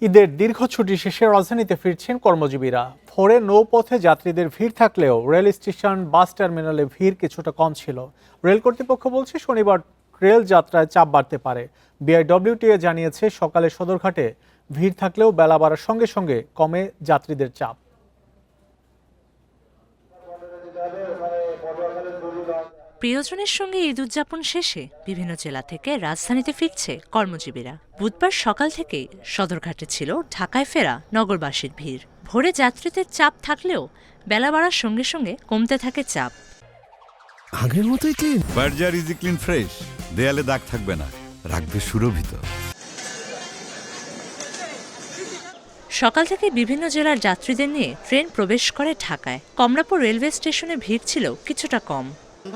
ঈদের দীর্ঘ ছুটি শেষে রাজধানীতে ফিরছেন কর্মজীবীরা। ভোরে নৌপথে যাত্রীদের ভিড় থাকলেও রেল স্টেশন, বাস টার্মিনালে ভিড় কিছুটা কম ছিল। রেল কর্তৃপক্ষ বলছে শনিবার রেল যাত্রায় চাপ বাড়তে পারে। বিআইডব্লিউটিএ জানিয়েছে সকালে সদরঘাটে ভিড় থাকলেও বেলা বাড়ার সঙ্গে সঙ্গে কমে যাত্রীদের চাপ। প্রিয়জনের সঙ্গে ঈদ উদযাপন শেষে বিভিন্ন জেলা থেকে রাজধানীতে ফিরছে কর্মজীবীরা। বুধবার সকাল থেকেই সদরঘাটে ছিল ঢাকায় ফেরা নগরবাসীর ভিড়। ভোরে যাত্রীদের চাপ থাকলেও বেলা বাড়ার সঙ্গে সঙ্গে কমতে থাকে চাপ। আগের মতোই clean. Berger easy clean fresh, দেয়ালে দাগ থাকবে না, রাখবে সুরভিত। সকাল থেকে বিভিন্ন জেলার যাত্রীদের নিয়ে ট্রেন প্রবেশ করে ঢাকায়। কমলাপুর রেলওয়ে স্টেশনে ভিড় ছিল কিছুটা কম।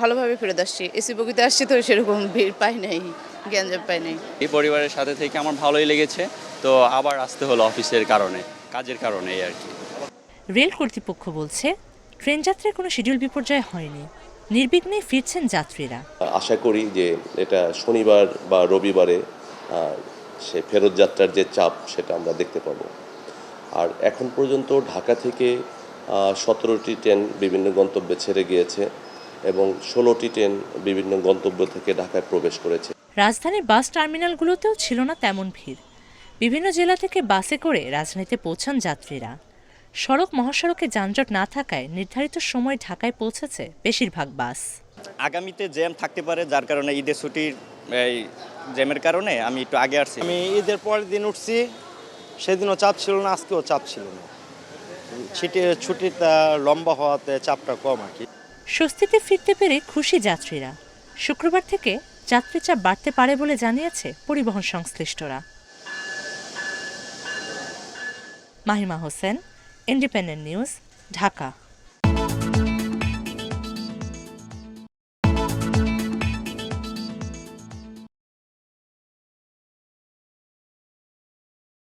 ভালোভাবে ফেরত আসছি, এসি বগিতে আসছি তো সেরকম ভিড় পাই নাই, গ্যাঞ্জাম পাই নাই। এই পরিবারের সাথে থেকে আমার ভালোই লেগেছে, তো আবার আসতে হলো অফিসের কারণে, কাজের কারণে আর কি। রেল কর্তৃপক্ষ বলছে ট্রেন যাত্রায় কোনো শিডিউল বিপর্যয় হয়নি, নির্বিঘ্নে ফিরছেন যাত্রীরা। আশা করি যে এটা শনিবার বা রবিবারে সে ফেরত যাত্রার যে চাপ সেটা আমরা দেখতে পাবো। আর এখন পর্যন্ত ঢাকা থেকে 17টি ট্রেন বিভিন্ন গন্তব্যে ছেড়ে গিয়েছে এবং 16টি ট্রেন বিভিন্ন গন্তব্য থেকে ঢাকায় প্রবেশ করেছে। রাজধানীর বাস টার্মিনালগুলোতেও ছিল না তেমন ভিড়। বিভিন্ন জেলা থেকে বাসে করে রাজধানীতে পৌঁছান যাত্রীরা। সড়ক মহাসড়কে যানজট না থাকায় নির্ধারিত সময় ঢাকায় পৌঁছেছে বেশিরভাগ বাস। আগামীতে জ্যাম থাকতে পারে, যার কারণে ঈদের ছুটির এই জ্যামের কারণে আমি একটু আগে আসছি। আমি ঈদের পরের দিন উঠছি, সেদিনও চাপ ছিল না, আজকেও চাপ ছিল না। ছুটিটা লম্বা হওয়াতে চাপটা কম আর কি। স্বস্তিতে ফিরতে পেরে খুশি যাত্রীরা। শুক্রবার থেকে যাত্রী চাপ বাড়তে পারে বলে জানিয়েছে পরিবহন সংশ্লিষ্টরা। Mahima Hossain, independent news, Dhaka.